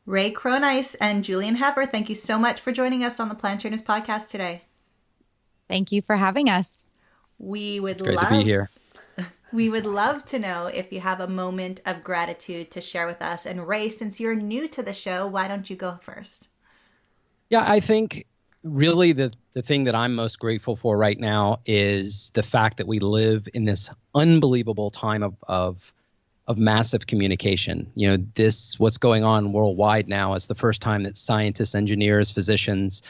Ray Cronise and Julieanna Hever, thank you so much for joining us on the Plant Trainers podcast today. Thank you for having us. It's great to be here. We would love to know if you have a moment of gratitude to share with us. And Ray, since you're new to the show, why don't you go first? Yeah, I think really the thing that I'm most grateful for right now is the fact that we live in this unbelievable time of massive communication. You know, what's going on worldwide now is the first time that scientists, engineers, physicians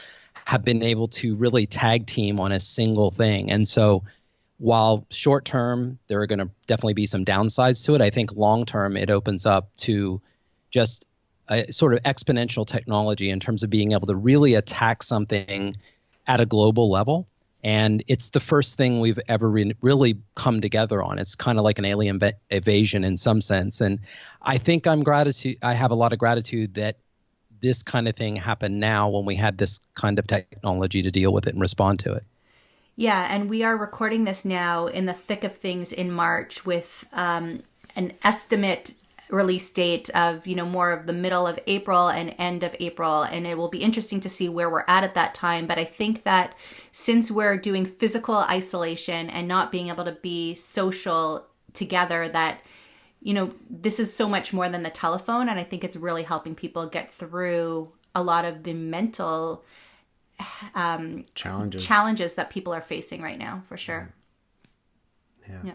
have been able to really tag team on a single thing. And so while short term, there are going to definitely be some downsides to it, I think long term it opens up to just a sort of exponential technology in terms of being able to really attack something at a global level. And it's the first thing we've ever really come together on. It's kind of like an alien invasion in some sense. And I think I have a lot of gratitude that this kind of thing happened now when we had this kind of technology to deal with it and respond to it. Yeah, and we are recording this now in the thick of things in March with an estimate release date of, more of the middle of April and end of April. And it will be interesting to see where we're at that time. But I think that since we're doing physical isolation and not being able to be social together, that, this is so much more than the telephone. And I think it's really helping people get through a lot of the mental challenges that people are facing right now, for sure. Yeah.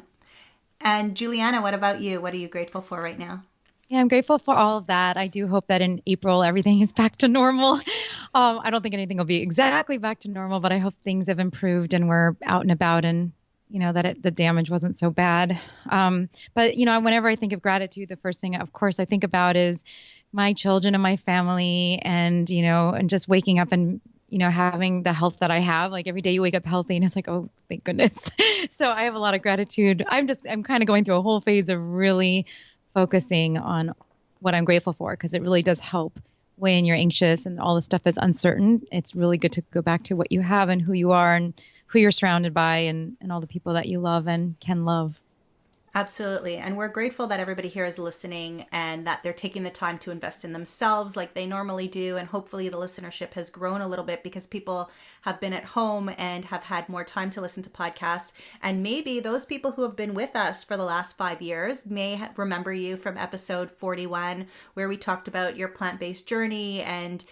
And Julieanna, what about you? What are you grateful for right now? Yeah, I'm grateful for all of that. I do hope that in April, everything is back to normal. I don't think anything will be exactly back to normal, but I hope things have improved and we're out and about and, that the damage wasn't so bad. But, whenever I think of gratitude, the first thing, of course, I think about is my children and my family and, and just waking up and having the health that I have. Like every day you wake up healthy and it's like, oh, thank goodness. So I have a lot of gratitude. I'm kind of going through a whole phase of really focusing on what I'm grateful for, because it really does help when you're anxious and all this stuff is uncertain. It's really good to go back to what you have and who you are and who you're surrounded by and all the people that you love and can love. Absolutely. And we're grateful that everybody here is listening and that they're taking the time to invest in themselves like they normally do. And hopefully the listenership has grown a little bit because people have been at home and have had more time to listen to podcasts. And maybe those people who have been with us for the last 5 years may remember you from episode 41, where we talked about your plant-based journey and,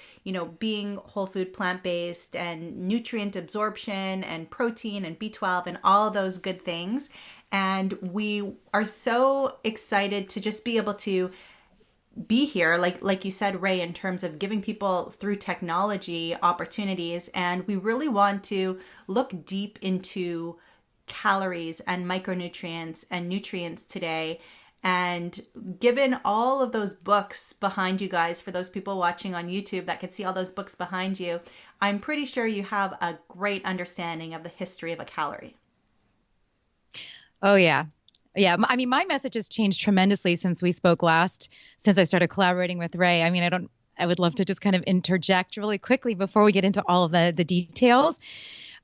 being whole food plant-based and nutrient absorption and protein and B12 and all those good things. And we are so excited to just be able to be here, like you said, Ray, in terms of giving people through technology opportunities. And we really want to look deep into calories and micronutrients and nutrients today. And given all of those books behind you guys, for those people watching on YouTube that could see all those books behind you, I'm pretty sure you have a great understanding of the history of a calorie. Oh, yeah. Yeah. I mean, my message has changed tremendously since we spoke last, since I started collaborating with Ray. I mean, I would love to just kind of interject really quickly before we get into all of the details.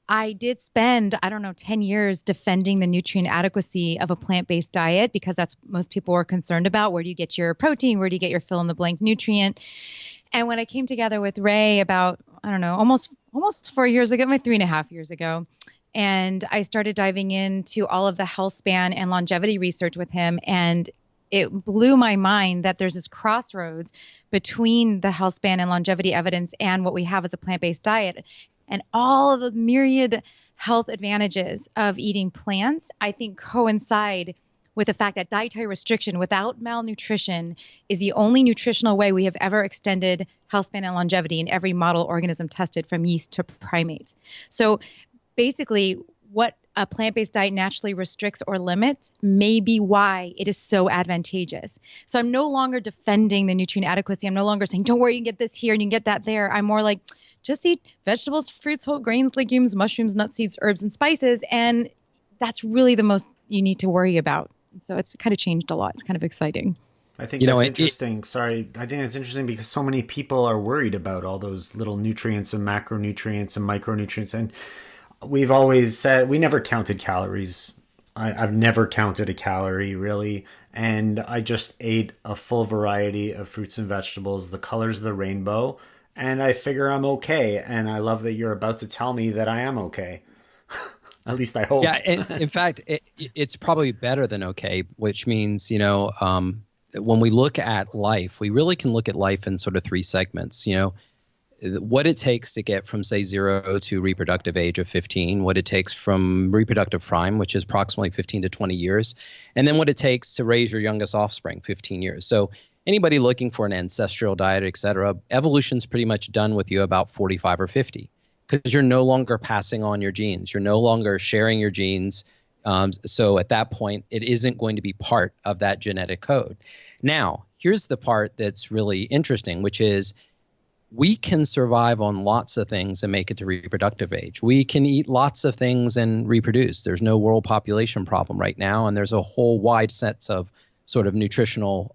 I did spend, 10 years defending the nutrient adequacy of a plant-based diet because that's what most people were concerned about. Where do you get your protein? Where do you get your fill-in-the-blank nutrient? And when I came together with Ray about, almost 4 years ago, 3.5 years ago, and I started diving into all of the Healthspan and longevity research with him. And it blew my mind that there's this crossroads between the Healthspan and longevity evidence and what we have as a plant-based diet. And all of those myriad health advantages of eating plants, I think, coincide with the fact that dietary restriction without malnutrition is the only nutritional way we have ever extended healthspan and longevity in every model organism tested, from yeast to primates. So basically, what a plant-based diet naturally restricts or limits may be why it is so advantageous. So I'm no longer defending the nutrient adequacy. I'm no longer saying, don't worry, you can get this here and you can get that there. I'm more like, just eat vegetables, fruits, whole grains, legumes, mushrooms, nuts, seeds, herbs, and spices. And that's really the most you need to worry about. So it's kind of changed a lot. It's kind of exciting. I think that's interesting. I think that's interesting because so many people are worried about all those little nutrients and macronutrients and micronutrients. And we've always said we never counted calories I've never counted a calorie really, and I just ate a full variety of fruits and vegetables, the colors of the rainbow, and I figure I'm okay. And I love that you're about to tell me that I am okay. At least I hope. Yeah, and in fact, it's probably better than okay, which means, when we look at life, we really can look at life in sort of three segments. What it takes to get from, say, 0 to reproductive age of 15, what it takes from reproductive prime, which is approximately 15 to 20 years, and then what it takes to raise your youngest offspring, 15 years. So anybody looking for an ancestral diet, et cetera, evolution's pretty much done with you about 45 or 50, because you're no longer passing on your genes. You're no longer sharing your genes. So at that point, it isn't going to be part of that genetic code. Now, here's the part that's really interesting, which is we can survive on lots of things and make it to reproductive age. We can eat lots of things and reproduce. There's no world population problem right now, and there's a whole wide sets of sort of nutritional,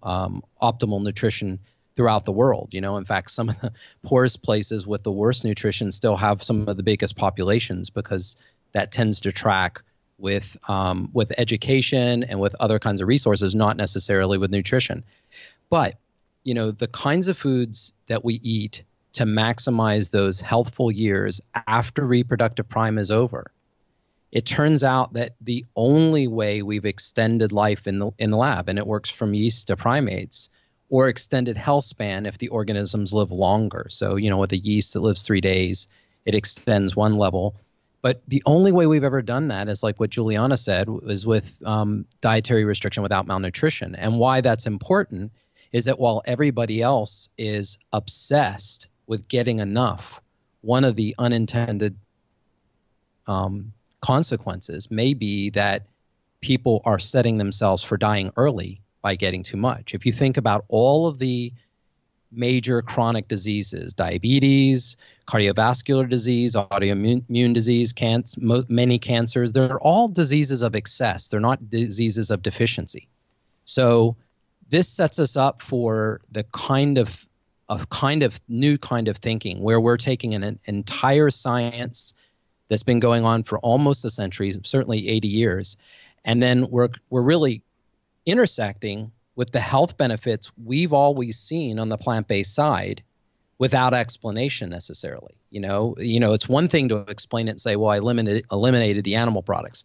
optimal nutrition throughout the world. In fact, some of the poorest places with the worst nutrition still have some of the biggest populations, because that tends to track with education and with other kinds of resources, not necessarily with nutrition. But the kinds of foods that we eat to maximize those healthful years after reproductive prime is over, it turns out that the only way we've extended life in the lab, and it works from yeast to primates, or extended health span if the organisms live longer. So, with a yeast that lives 3 days, it extends one level. But the only way we've ever done that is like what Julieanna said, is with dietary restriction without malnutrition. And why that's important is that while everybody else is obsessed with getting enough, one of the unintended consequences may be that people are setting themselves for dying early by getting too much. If you think about all of the major chronic diseases, diabetes, cardiovascular disease, autoimmune disease, many cancers, they're all diseases of excess. They're not diseases of deficiency. So this sets us up for the kind of new kind of thinking, where we're taking an entire science that's been going on for almost a century, certainly 80 years, and then we're really intersecting with the health benefits we've always seen on the plant-based side without explanation necessarily. It's one thing to explain it and say, well, I eliminated the animal products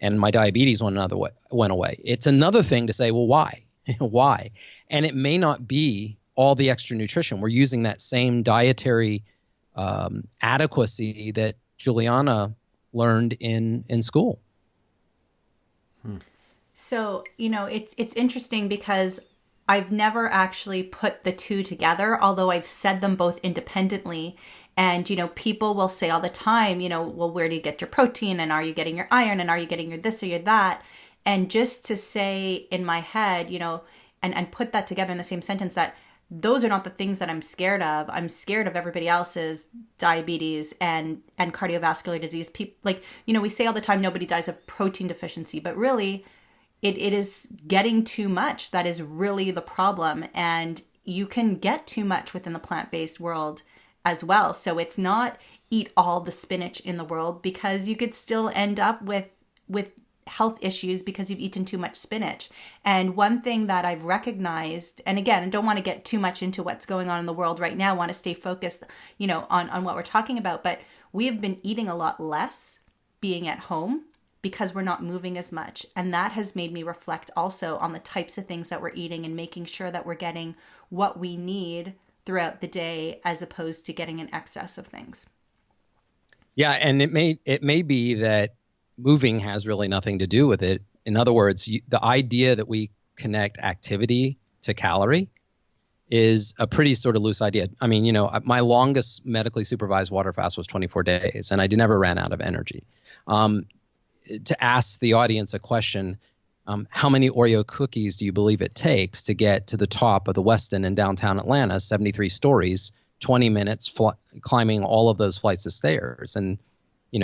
and my diabetes went away. It's another thing to say, well, why? Why? And it may not be all the extra nutrition. We're using that same dietary adequacy that Julieanna learned in school. So, it's interesting because I've never actually put the two together, although I've said them both independently. And, people will say all the time, well, where do you get your protein? And are you getting your iron? And are you getting your this or your that? And just to say in my head, and put that together in the same sentence, that those are not the things that I'm scared of. I'm scared of everybody else's diabetes and cardiovascular disease. We say all the time, nobody dies of protein deficiency, but really it is getting too much that is really the problem. And you can get too much within the plant-based world as well. So it's not eat all the spinach in the world, because you could still end up with health issues because you've eaten too much spinach. And one thing that I've recognized, and again, I don't want to get too much into what's going on in the world right now, I want to stay focused, on what we're talking about, but we have been eating a lot less being at home because we're not moving as much. And that has made me reflect also on the types of things that we're eating and making sure that we're getting what we need throughout the day, as opposed to getting an excess of things. Yeah, and it may be that moving has really nothing to do with it. In other words, the idea that we connect activity to calorie is a pretty sort of loose idea. I mean, my longest medically supervised water fast was 24 days, and I never ran out of energy. To ask the audience a question, how many Oreo cookies do you believe it takes to get to the top of the Westin in downtown Atlanta, 73 stories, 20 minutes climbing all of those flights of stairs? And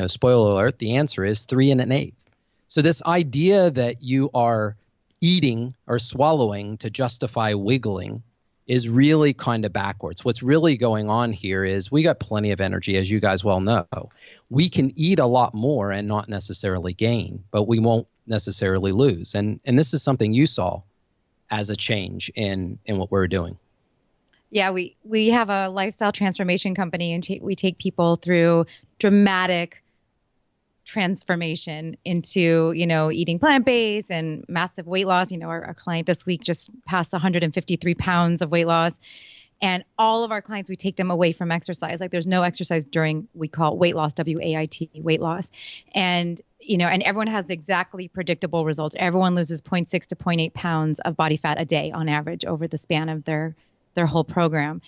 spoiler alert, the answer is 3 1/8. So this idea that you are eating or swallowing to justify wiggling is really kind of backwards. What's really going on here is we got plenty of energy, as you guys well know. We can eat a lot more and not necessarily gain, but we won't necessarily lose. And this is something you saw as a change in what we're doing. Yeah, we have a lifestyle transformation company, and we take people through dramatic transformation into, eating plant-based and massive weight loss. Our client this week just passed 153 pounds of weight loss. And all of our clients, we take them away from exercise. Like there's no exercise during, we call it weight loss, WAIT, weight loss. And, and everyone has exactly predictable results. Everyone loses 0.6 to 0.8 pounds of body fat a day on average over the span of their whole program.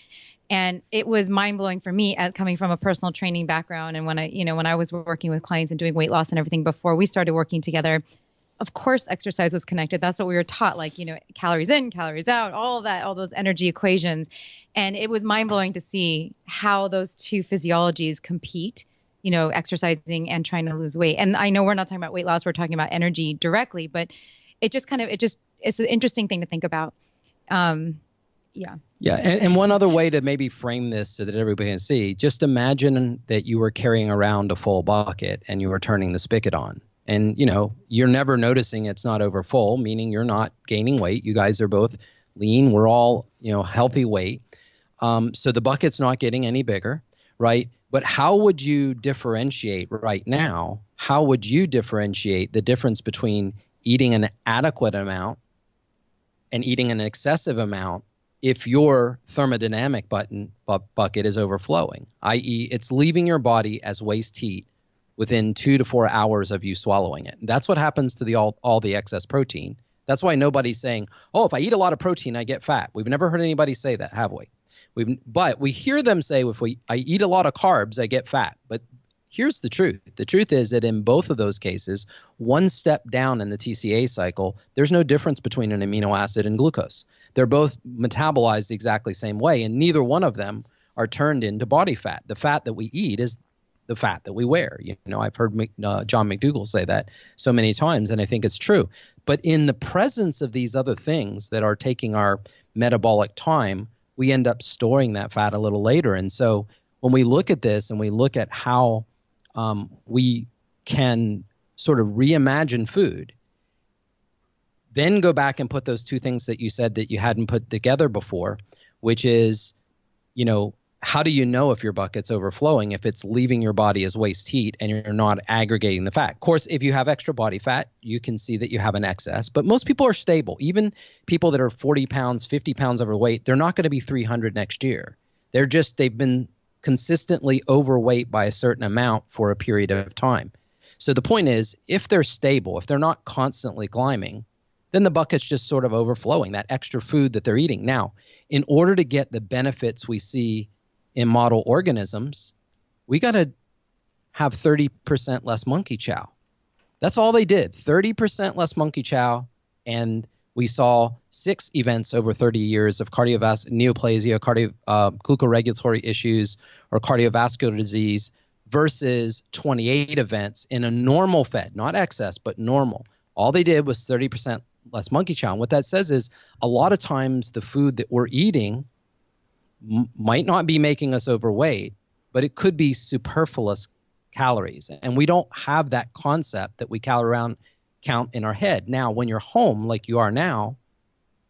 And it was mind blowing for me coming from a personal training background. And when I was working with clients and doing weight loss and everything before we started working together, of course, exercise was connected. That's what we were taught, like, calories in, calories out, all of that, all those energy equations. And it was mind blowing to see how those two physiologies compete, exercising and trying to lose weight. And I know we're not talking about weight loss, we're talking about energy directly, but it's an interesting thing to think about. Yeah. And one other way to maybe frame this so that everybody can see, just imagine that you were carrying around a full bucket and you were turning the spigot on. And, you're never noticing it's not over full, meaning you're not gaining weight. You guys are both lean. We're all, healthy weight. So the bucket's not getting any bigger, right? But how would you differentiate right now? How would you differentiate the difference between eating an adequate amount and eating an excessive amount if your thermodynamic bucket is overflowing, i.e. it's leaving your body as waste heat within 2 to 4 hours of you swallowing it? That's what happens to all the excess protein. That's why nobody's saying, oh, if I eat a lot of protein, I get fat. We've never heard anybody say that, have we? But we hear them say, I eat a lot of carbs, I get fat. But here's the truth. The truth is that in both of those cases, one step down in the TCA cycle, there's no difference between an amino acid and glucose. They're both metabolized the exactly same way, and neither one of them are turned into body fat. The fat that we eat is the fat that we wear. I've heard John McDougall say that so many times, and I think it's true. But in the presence of these other things that are taking our metabolic time, we end up storing that fat a little later. And so when we look at this and we look at how we can sort of reimagine food, then go back and put those two things that you said that you hadn't put together before, which is, how do you know if your bucket's overflowing if it's leaving your body as waste heat and you're not aggregating the fat? Of course, if you have extra body fat, you can see that you have an excess. But most people are stable. Even people that are 40 pounds, 50 pounds overweight, they're not going to be 300 next year. They've been consistently overweight by a certain amount for a period of time. So the point is, if they're stable, if they're not constantly climbing, then the bucket's just sort of overflowing, that extra food that they're eating. Now, in order to get the benefits we see in model organisms, we got to have 30% less monkey chow. That's all they did, 30% less monkey chow, and we saw 6 events over 30 years of cardiovascular neoplasia, glucoregulatory issues, or cardiovascular disease versus 28 events in a normal fed, not excess, but normal. All they did was 30% less monkey chow. And what that says is a lot of times the food that we're eating might not be making us overweight, but it could be superfluous calories. And we don't have that concept that we count in our head. Now, when you're home like you are now,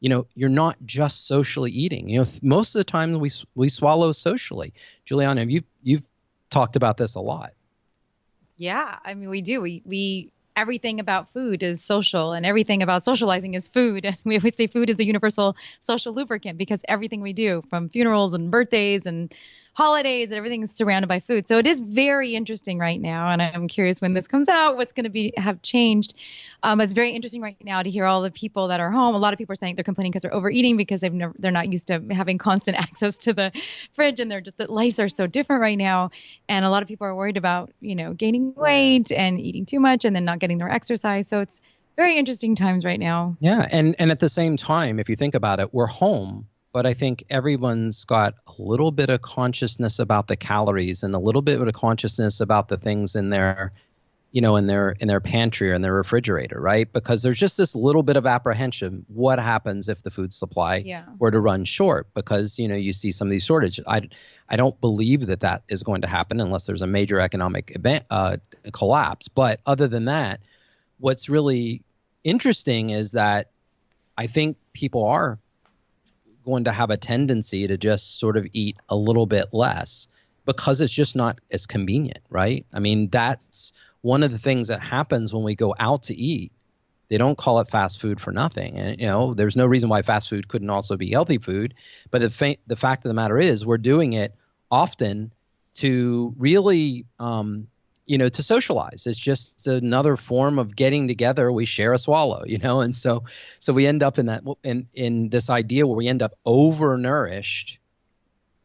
you're not just socially eating. Most of the time we swallow socially. Julieanna, you've talked about this a lot. Yeah, I mean, we do. We everything about food is social, and everything about socializing is food. And we always say food is the universal social lubricant because everything we do, from funerals and birthdays and holidays and everything, is surrounded by food. So it is very interesting right now, and I'm curious when this comes out, what's going to have changed. It's very interesting right now to hear all the people that are home. A lot of people are saying they're complaining because they're overeating because they're not used to having constant access to the fridge, and the lives are so different right now. And a lot of people are worried about gaining weight and eating too much and then not getting their exercise. So it's very interesting times right now. Yeah, and at the same time, if you think about it, we're home. But I think everyone's got a little bit of consciousness about the calories and a little bit of consciousness about the things in their, in their pantry or in their refrigerator, right? Because there's just this little bit of apprehension. What happens if the food supply were to run short? Because, you see some of these shortages. I don't believe that is going to happen unless there's a major economic event collapse. But other than that, what's really interesting is that I think people are going to have a tendency to just sort of eat a little bit less because it's just not as convenient, right? I mean, that's one of the things that happens when we go out to eat. They don't call it fast food for nothing. And, there's no reason why fast food couldn't also be healthy food. But the fact of the matter is we're doing it often to really, to socialize. It's just another form of getting together. We share a swallow, and so we end up in this idea where we end up overnourished,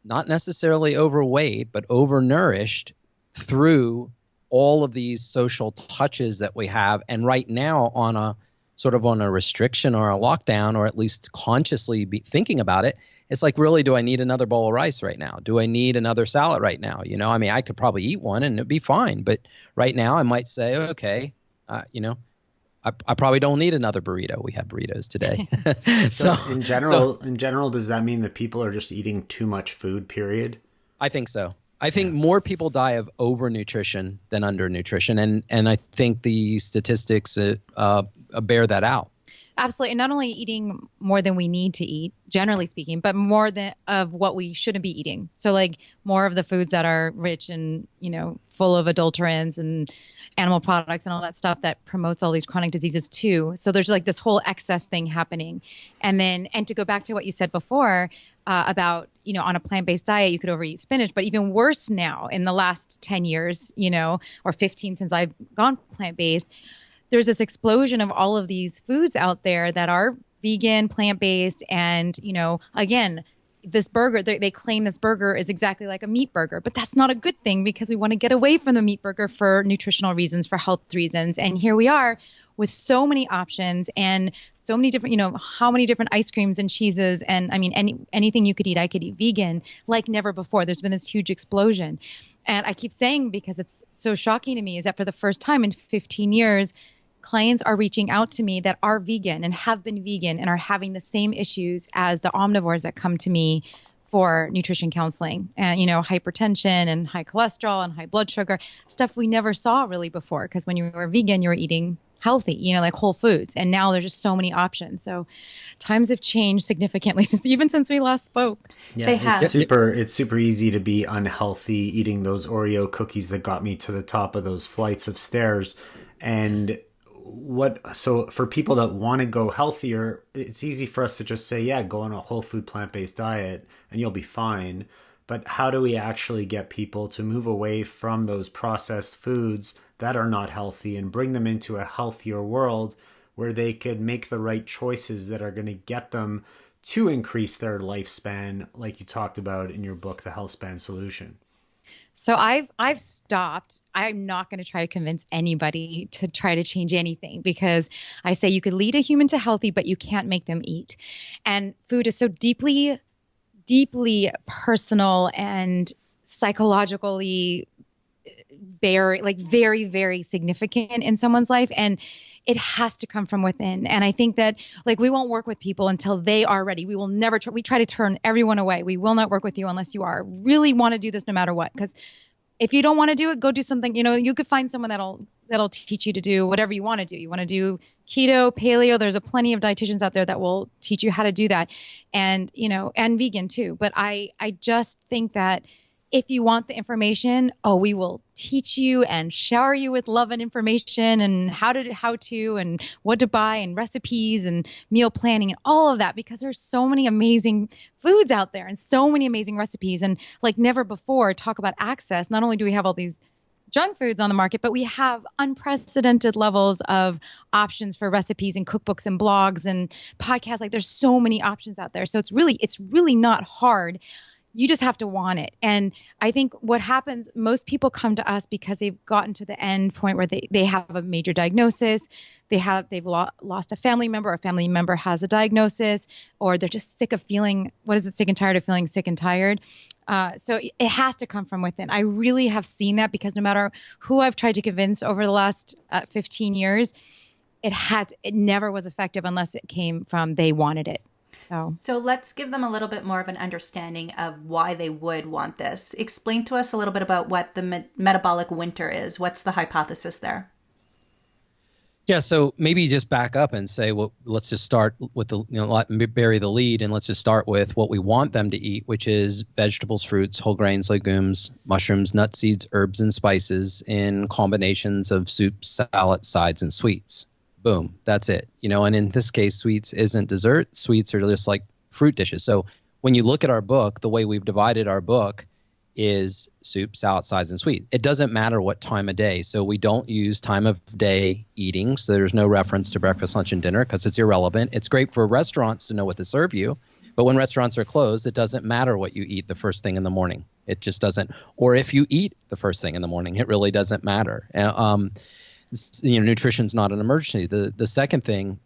not necessarily overweight, but overnourished through all of these social touches that we have. And right now on a restriction or a lockdown, or at least consciously be thinking about it, it's like, really, do I need another bowl of rice right now? Do I need another salad right now? I mean, I could probably eat one and it'd be fine. But right now I might say, okay, I probably don't need another burrito. We had burritos today. So in general, does that mean that people are just eating too much food, period? I think so. I think more people die of overnutrition than undernutrition, and I think the statistics bear that out. Absolutely. And not only eating more than we need to eat, generally speaking, but more than of what we shouldn't be eating. So like more of the foods that are rich and, full of adulterants and animal products and all that stuff that promotes all these chronic diseases too. So there's like this whole excess thing happening. And to go back to what you said before, about, on a plant-based diet, you could overeat spinach, but even worse now in the last 10 years, or 15 since I've gone plant-based, there's this explosion of all of these foods out there that are vegan, plant-based. And, again, this burger, they claim this burger is exactly like a meat burger, but that's not a good thing because we want to get away from the meat burger for nutritional reasons, for health reasons. And here we are with so many options and so many different, how many different ice creams and cheeses. And I mean, anything you could eat, I could eat vegan like never before. There's been this huge explosion. And I keep saying, because it's so shocking to me, is that for the first time in 15 years, clients are reaching out to me that are vegan and have been vegan and are having the same issues as the omnivores that come to me for nutrition counseling and, hypertension and high cholesterol and high blood sugar, stuff we never saw really before. Because when you were vegan, you were eating healthy, like whole foods. And now there's just so many options. So times have changed significantly since we last spoke. Yeah, they have. It's super easy to be unhealthy eating those Oreo cookies that got me to the top of those flights of stairs. And so for people that want to go healthier, it's easy for us to just say, yeah, go on a whole food plant-based diet and you'll be fine. But how do we actually get people to move away from those processed foods that are not healthy and bring them into a healthier world where they could make the right choices that are going to get them to increase their lifespan, like you talked about in your book, The Healthspan Solution? So I've stopped. I'm not going to try to convince anybody to try to change anything, because I say you could lead a human to healthy, but you can't make them eat. And food is so deeply, deeply personal and psychologically very, very significant in someone's life. And it has to come from within. And I think that we won't work with people until they are ready. We will never we try to turn everyone away. We will not work with you unless you really want to do this no matter what. Because if you don't want to do it, go do something. You could find someone that'll teach you to do whatever you want to do. You want to do keto, paleo. There's plenty of dietitians out there that will teach you how to do that. And, and vegan too. But I just think that if you want the information, we will teach you and shower you with love and information and how to and what to buy and recipes and meal planning and all of that, because there's so many amazing foods out there and so many amazing recipes. And like never before, talk about access. Not only do we have all these junk foods on the market, but we have unprecedented levels of options for recipes and cookbooks and blogs and podcasts. There's so many options out there. So it's really not hard. You just have to want it. And I think what happens, most people come to us because they've gotten to the end point where they have a major diagnosis. They've lost a family member has a diagnosis, or they're just sick of feeling, sick and tired of feeling sick and tired. So it has to come from within. I really have seen that, because no matter who I've tried to convince over the last 15 years, it never was effective unless it came from they wanted it. So let's give them a little bit more of an understanding of why they would want this. Explain to us a little bit about what the metabolic winter is. What's the hypothesis there? Yeah, so maybe just back up and say, well, let's just start with bury the lead, and let's just start with what we want them to eat, which is vegetables, fruits, whole grains, legumes, mushrooms, nuts, seeds, herbs, and spices in combinations of soups, salads, sides, and sweets. Boom, that's it. And in this case, sweets isn't dessert. Sweets are just like fruit dishes. So when you look at our book, the way we've divided our book is soup, salad, sides, and sweet. It doesn't matter what time of day. So we don't use time of day eating. So there's no reference to breakfast, lunch, and dinner because it's irrelevant. It's great for restaurants to know what to serve you. But when restaurants are closed, it doesn't matter what you eat the first thing in the morning. It just doesn't. Or if you eat the first thing in the morning, it really doesn't matter. Nutrition's not an emergency. The second thing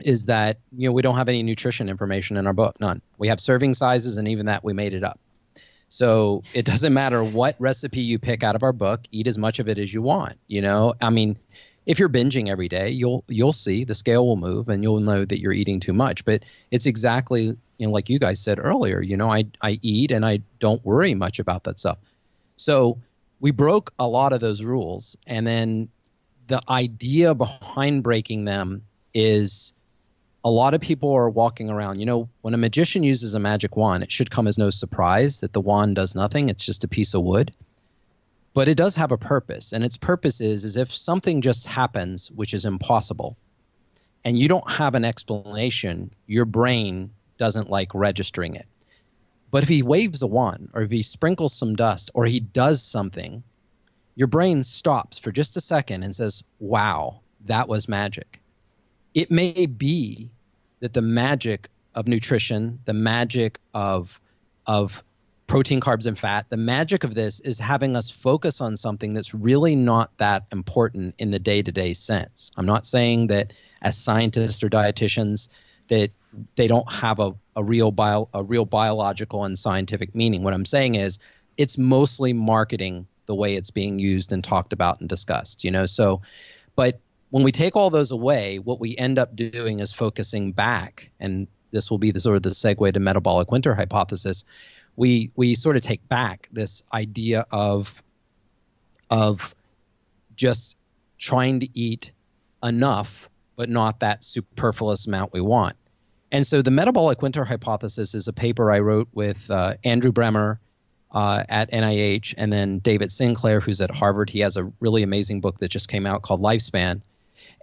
is that, we don't have any nutrition information in our book. None. We have serving sizes, and even that we made it up. So it doesn't matter what recipe you pick out of our book, eat as much of it as you want. I mean, if you're binging every day, you'll see the scale will move and you'll know that you're eating too much. But it's exactly, like you guys said earlier, I eat and I don't worry much about that stuff. So we broke a lot of those rules. And then the idea behind breaking them is, a lot of people are walking around, when a magician uses a magic wand, it should come as no surprise that the wand does nothing. It's just a piece of wood. But it does have a purpose. And its purpose is if something just happens, which is impossible, and you don't have an explanation, your brain doesn't like registering it. But if he waves a wand, or if he sprinkles some dust, or he does something, your brain stops for just a second and says, wow, that was magic. It may be that the magic of nutrition, the magic of protein, carbs, and fat, the magic of this is having us focus on something that's really not that important in the day-to-day sense. I'm not saying that as scientists or dietitians that they don't have a real biological and scientific meaning. What I'm saying is it's mostly marketing the way it's being used and talked about and discussed. But when we take all those away, what we end up doing is focusing back, and this will be the sort of the segue to metabolic winter hypothesis. We sort of take back this idea of just trying to eat enough, but not that superfluous amount we want. And so the metabolic winter hypothesis is a paper I wrote with Andrew Bremer at NIH, and then David Sinclair, who's at Harvard. He has a really amazing book that just came out called Lifespan.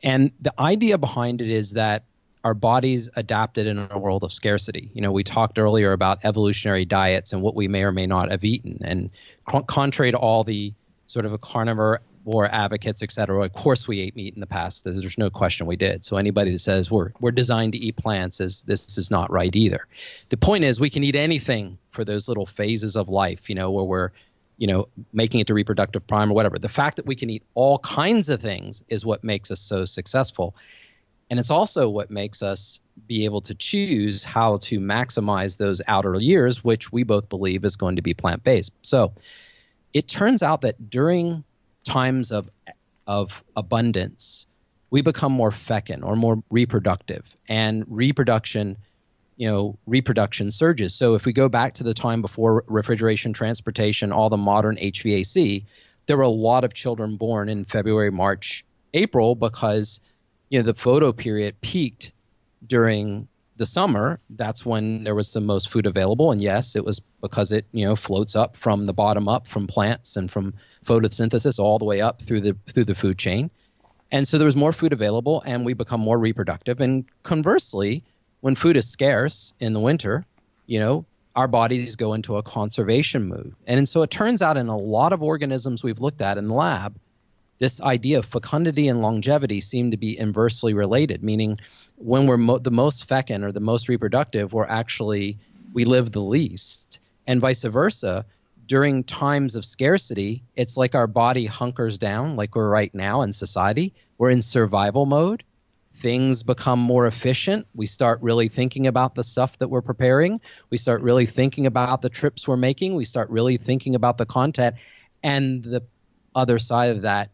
And the idea behind it is that our bodies adapted in a world of scarcity. We talked earlier about evolutionary diets and what we may or may not have eaten. And contrary to all the sort of a carnivore advocates, et cetera, of course we ate meat in the past. There's no question we did. So anybody that says we're designed to eat plants, this is not right either. The point is we can eat anything for those little phases of life, where we're making it to reproductive prime or whatever. The fact that we can eat all kinds of things is what makes us so successful. And it's also what makes us be able to choose how to maximize those outer years, which we both believe is going to be plant-based. So it turns out that during times of abundance, we become more fecund or more reproductive. And reproduction surges. So if we go back to the time before refrigeration, transportation, all the modern HVAC, there were a lot of children born in February, March, April because the photo period peaked during the summer. That's when there was the most food available. And yes, it was because it floats up from the bottom up from plants and from photosynthesis all the way up through the food chain. And so there was more food available and we become more reproductive. And conversely, when food is scarce in the winter, our bodies go into a conservation mood. And so it turns out in a lot of organisms we've looked at in the lab, this idea of fecundity and longevity seem to be inversely related, meaning when we're the most fecund or the most reproductive, we live the least. And vice versa, during times of scarcity, it's like our body hunkers down like we're right now in society. We're in survival mode. Things become more efficient. We start really thinking about the stuff that we're preparing. We start really thinking about the trips we're making. We start really thinking about the content. And the other side of that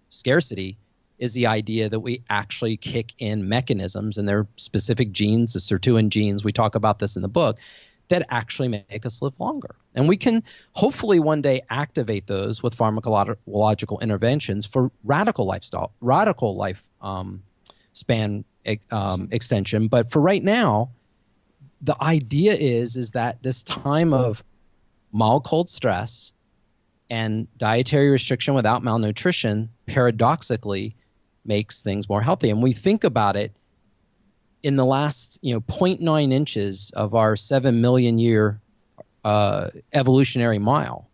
scarcity is the idea that we actually kick in mechanisms, and they're specific genes, the sirtuin genes. We talk about this in the book, that actually make us live longer. And we can hopefully one day activate those with pharmacological interventions for radical life span extension. But for right now, the idea is that this time of mild cold stress and dietary restriction without malnutrition paradoxically makes things more healthy. And we think about it in the last, 0.9 inches of our 7 million year evolutionary mile.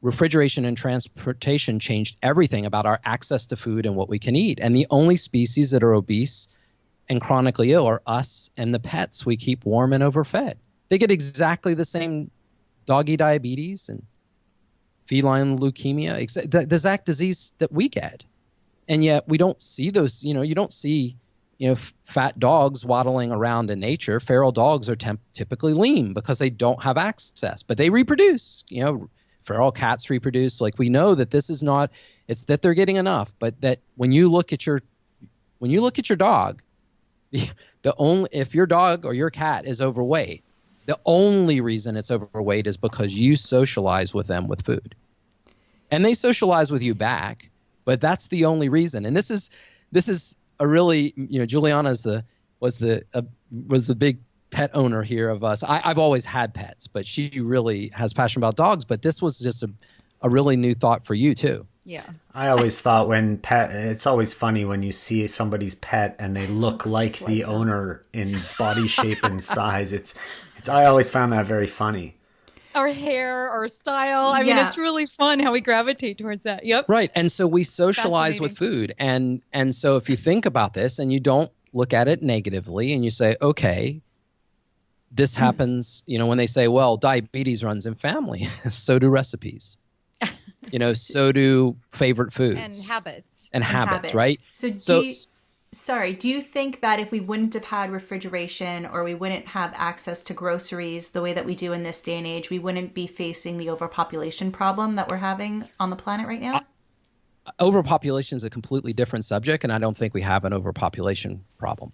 Refrigeration and transportation changed everything about our access to food and what we can eat. And the only species that are obese and chronically ill are us and the pets we keep warm and overfed. They get exactly the same doggy diabetes and feline leukemia, the exact disease that we get. And yet we don't see those, you don't see, fat dogs waddling around in nature. Feral dogs are typically lean because they don't have access, but they reproduce. Feral cats reproduce. Like, we know that this is not, it's that they're getting enough, but that when you look at your dog, if your dog or your cat is overweight, the only reason it's overweight is because you socialize with them with food. And they socialize with you back, but that's the only reason. And this is a really, Julieanna was the big pet owner here of us. I've always had pets, but she really has passion about dogs. But this was just a really new thought for you too. Yeah. I always thought it's always funny when you see somebody's pet and they look like the owner in body shape and size. I always found that very funny. Our hair, our style. I mean, it's really fun how we gravitate towards that. Yep. Right. And so we socialize with food. And so if you think about this and you don't look at it negatively and you say, okay, this happens, when they say, well, diabetes runs in family, so do recipes. So do favorite foods. And habits, right? Do you think that if we wouldn't have had refrigeration or we wouldn't have access to groceries the way that we do in this day and age, we wouldn't be facing the overpopulation problem that we're having on the planet right now? Overpopulation is a completely different subject, and I don't think we have an overpopulation problem.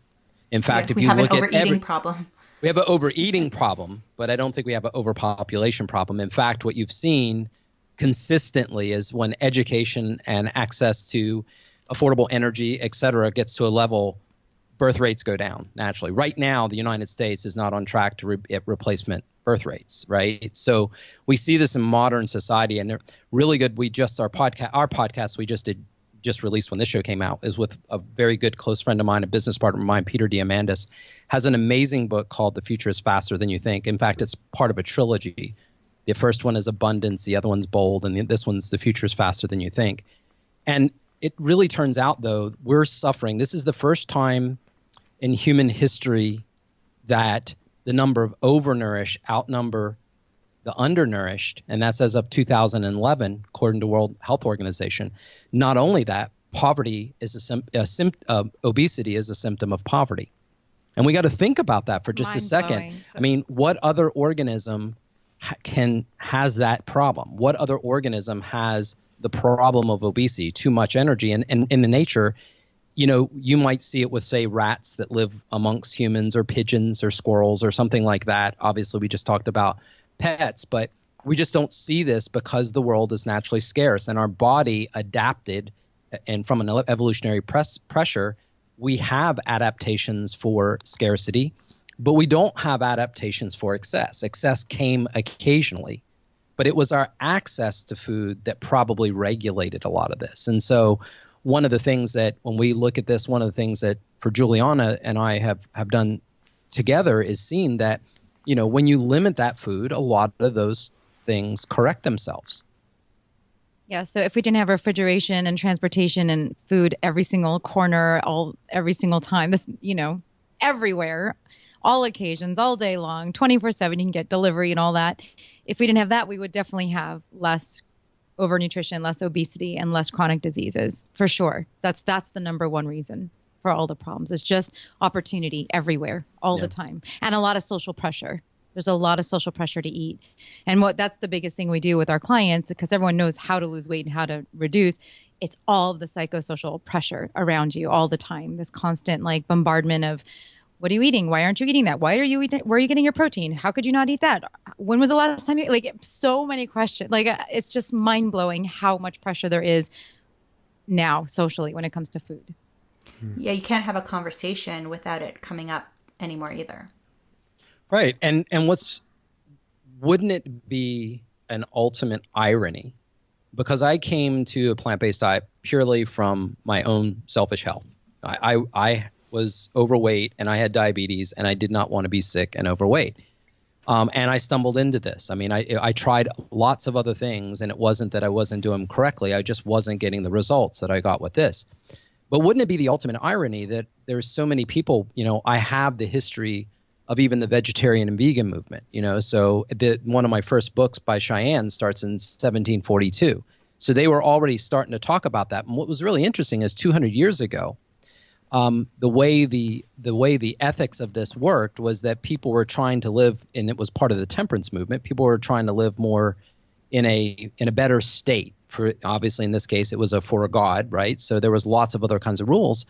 In fact, if you look at we have an overeating problem. We have an overeating problem, but I don't think we have an overpopulation problem. In fact, what you've seen consistently is when education and access to affordable energy, et cetera, gets to a level, birth rates go down naturally. Right now, the United States is not on track to replacement birth rates, right? So we see this in modern society, and they're really good. Our podcast we just released when this show came out is with a very good close friend of mine, a business partner of mine, Peter Diamandis, has an amazing book called The Future is Faster Than You Think. In fact, it's part of a trilogy. The first one is Abundance, the other one's Bold, and this one's The Future is Faster Than You Think. And it really turns out, though, we're suffering. This is the first time in human history that the number of overnourished outnumber the undernourished, and that's as of 2011, according to World Health Organization. Not only that, poverty is obesity is a symptom of poverty. And we got to think about that for just a second. I mean, what other organism has that problem? What other organism has the problem of obesity, too much energy? And in the nature, you might see it with, say, rats that live amongst humans or pigeons or squirrels or something like that. Obviously, we just talked about pets, but we just don't see this because the world is naturally scarce and our body adapted. And from an evolutionary pressure, we have adaptations for scarcity, but we don't have adaptations for excess. Excess came occasionally. But it was our access to food that probably regulated a lot of this. And so one of the things that when we look at this, one of the things that for Julieanna and I have done together is seen that, when you limit that food, a lot of those things correct themselves. Yeah. So if we didn't have refrigeration and transportation and food every single corner, every single time, this, everywhere, all occasions, all day long, 24/7, you can get delivery and all that. If we didn't have that, we would definitely have less overnutrition, less obesity, and less chronic diseases, for sure. That's the number one reason for all the problems. It's just opportunity everywhere, all the time, and a lot of social pressure. There's a lot of social pressure to eat. And that's the biggest thing we do with our clients, because everyone knows how to lose weight and how to reduce. It's all the psychosocial pressure around you all the time, this constant bombardment of What are you eating? Why aren't you eating that? Why are you eating? Where are you getting your protein? How could you not eat that? When was the last time you, like, so many questions. Like, it's just mind blowing how much pressure there is now socially when it comes to food. Yeah, you can't have a conversation without it coming up anymore either. Right. And wouldn't it be an ultimate irony? Because I came to a plant-based diet purely from my own selfish health. I was overweight and I had diabetes and I did not want to be sick and overweight. And I stumbled into this. I mean, I tried lots of other things, and it wasn't that I wasn't doing them correctly. I just wasn't getting the results that I got with this. But wouldn't it be the ultimate irony that there's so many people, I have the history of even the vegetarian and vegan movement, so one of my first books by Cheyenne starts in 1742. So they were already starting to talk about that. And what was really interesting is 200 years ago, the way the ethics of this worked was that people were trying to live, and it was part of the temperance movement. People were trying to live more in a better state. For obviously in this case, it was for a god, right? So there was lots of other kinds of rules,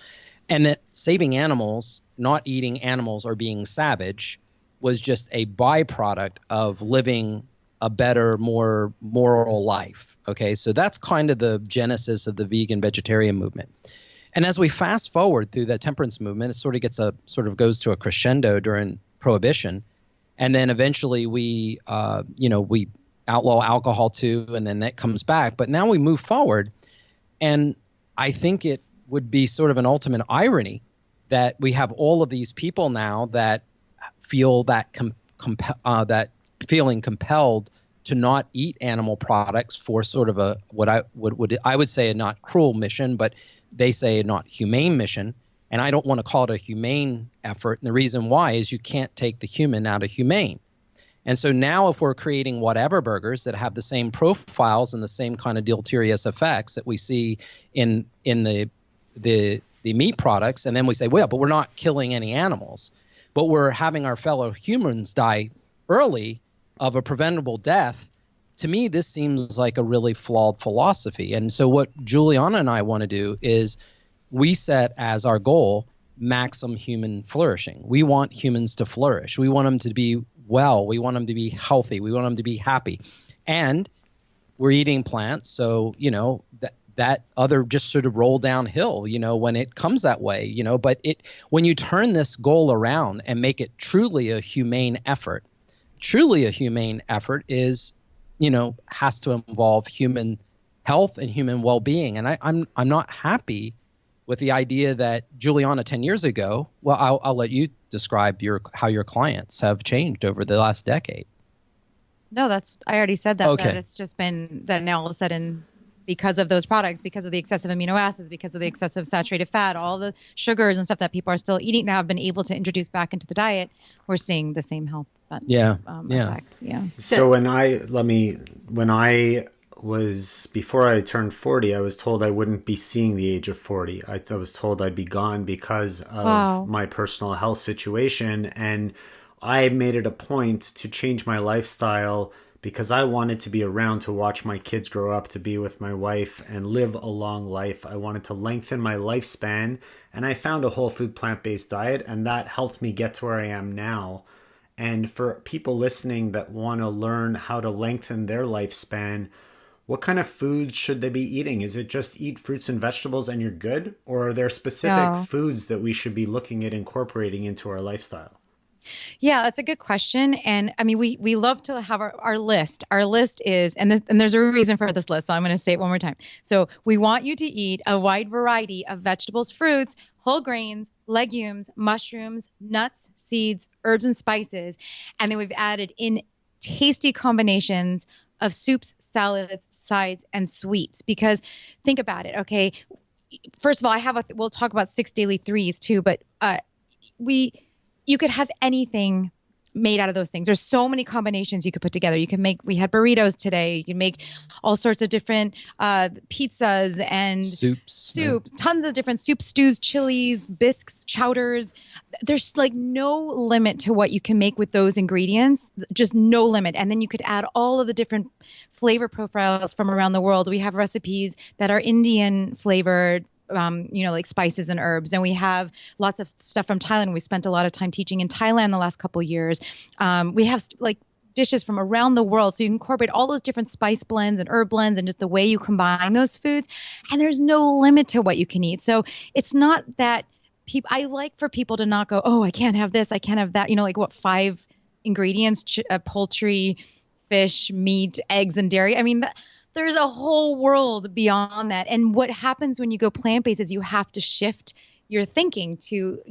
and that saving animals, not eating animals, or being savage was just a byproduct of living a better, more moral life. Okay, so that's kind of the genesis of the vegan vegetarian movement. And as we fast forward through the temperance movement, it sort of goes to a crescendo during Prohibition, and then eventually we outlaw alcohol too, and then that comes back. But now we move forward, and I think it would be sort of an ultimate irony that we have all of these people now that feel that that feeling compelled to not eat animal products for sort of a what I would say a not cruel mission, but they say a not humane mission. And I don't want to call it a humane effort. And the reason why is you can't take the human out of humane. And so now if we're creating whatever burgers that have the same profiles and the same kind of deleterious effects that we see in the meat products, and then we say, well, but we're not killing any animals, but we're having our fellow humans die early of a preventable death, to me, this seems like a really flawed philosophy. And so what Julieanna and I want to do is we set as our goal maximum human flourishing. We want humans to flourish. We want them to be well. We want them to be healthy. We want them to be happy. And we're eating plants. So, that other just sort of roll downhill, when it comes that way, but when you turn this goal around and make it truly a humane effort is, has to involve human health and human well-being. And I'm not happy with the idea that Julieanna 10 years ago, well, I'll let you describe how your clients have changed over the last decade. No, I already said that. Okay. That it's just been that now all of a sudden, because of those products, because of the excessive amino acids, because of the excessive saturated fat, all the sugars and stuff that people are still eating now have been able to introduce back into the diet, we're seeing the same health effects. Yeah. So before I turned 40, I was told I wouldn't be seeing the age of 40. I was told I'd be gone because of my personal health situation. And I made it a point to change my lifestyle because I wanted to be around to watch my kids grow up, to be with my wife and live a long life. I wanted to lengthen my lifespan, and I found a whole food plant-based diet, and that helped me get to where I am now. And for people listening that want to learn how to lengthen their lifespan, what kind of foods should they be eating? Is it just eat fruits and vegetables and you're good? Or are there specific foods that we should be looking at incorporating into our lifestyle? Yeah, that's a good question. And I mean, we love to have our list. Our list is, and there's a reason for this list, so I'm going to say it one more time. So we want you to eat a wide variety of vegetables, fruits, whole grains, legumes, mushrooms, nuts, seeds, herbs, and spices. And then we've added in tasty combinations of soups, salads, sides, and sweets. Because think about it, okay? First of all, we'll talk about 6 daily threes too, but you could have anything made out of those things. There's so many combinations you could put together. We had burritos today. You can make all sorts of different pizzas and soup, tons of different soups, stews, chilies, bisques, chowders. There's like no limit to what you can make with those ingredients, just no limit. And then you could add all of the different flavor profiles from around the world. We have recipes that are Indian flavored, like spices and herbs. And we have lots of stuff from Thailand. We spent a lot of time teaching in Thailand the last couple years. We have like dishes from around the world. So you can incorporate all those different spice blends and herb blends and just the way you combine those foods. And there's no limit to what you can eat. So it's not that I like for people to not go, oh, I can't have this, I can't have that. Like what, 5 ingredients, poultry, fish, meat, eggs, and dairy. I mean, there's a whole world beyond that. And what happens when you go plant-based is you have to shift your thinking to,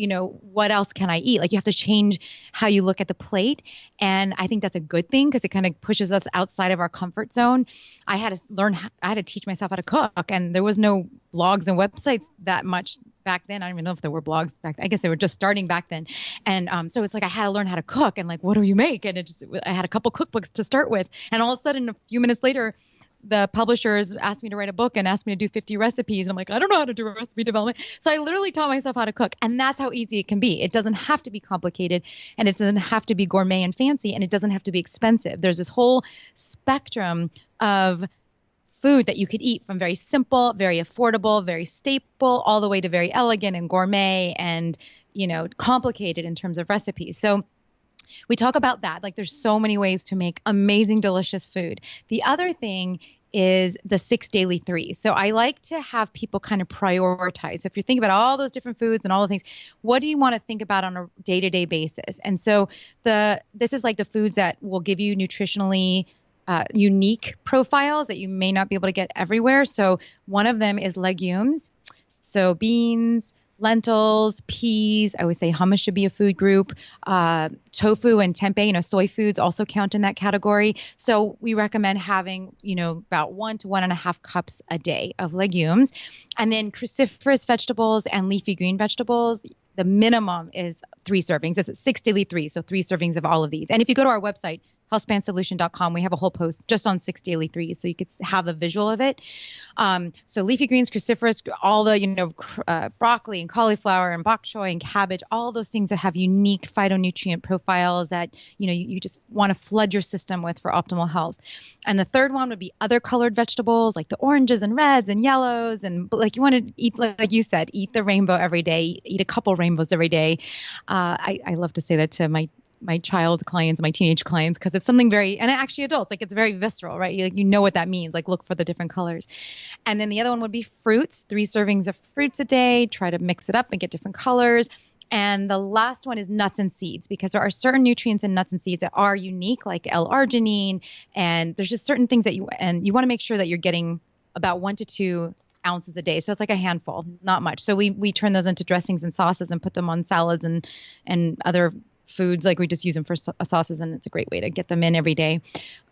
what else can I eat? Like you have to change how you look at the plate. And I think that's a good thing because it kind of pushes us outside of our comfort zone. I had to teach myself how to cook, and there was no blogs and websites that much back then. I don't even know if there were blogs back then. I guess they were just starting back then. And so it's like I had to learn how to cook and like, what do you make? And I had a couple cookbooks to start with. And all of a sudden, a few minutes later, the publishers asked me to write a book and asked me to do 50 recipes. And I'm like, I don't know how to do a recipe development. So I literally taught myself how to cook. And that's how easy it can be. It doesn't have to be complicated, and it doesn't have to be gourmet and fancy, and it doesn't have to be expensive. There's this whole spectrum of food that you could eat, from very simple, very affordable, very staple, all the way to very elegant and gourmet and, complicated in terms of recipes. So we talk about that. Like there's so many ways to make amazing, delicious food. The other thing is the 6 daily threes. So I like to have people kind of prioritize. So if you're thinking about all those different foods and all the things, what do you want to think about on a day-to-day basis? And so this is like the foods that will give you nutritionally unique profiles that you may not be able to get everywhere. So one of them is legumes. So beans, lentils, peas. I would say hummus should be a food group. Tofu and tempeh, soy foods also count in that category. So we recommend having, about 1 to 1.5 cups a day of legumes. And then cruciferous vegetables and leafy green vegetables, the minimum is 3 servings. It's 6 daily threes, so 3 servings of all of these. And if you go to our website, healthspansolution.com, we have a whole post just on 6 daily threes, so you could have a visual of it. So leafy greens, cruciferous, all the, broccoli and cauliflower and bok choy and cabbage, all those things that have unique phytonutrient profiles that, you just want to flood your system with for optimal health. And the third one would be other colored vegetables, like the oranges and reds and yellows. And like you want to eat, like you said, eat the rainbow every day, eat a couple rainbows every day. I love to say that to my child clients, my teenage clients, because it's something and actually adults, like it's very visceral, right? You know what that means, like look for the different colors. And then the other one would be fruits, 3 servings of fruits a day, try to mix it up and get different colors. And the last one is nuts and seeds, because there are certain nutrients in nuts and seeds that are unique, like L-arginine. And there's just certain things that you want to make sure that you're getting about 1 to 2 ounces a day. So it's like a handful, not much. So we turn those into dressings and sauces and put them on salads and other foods. Like we just use them for sauces, and it's a great way to get them in every day.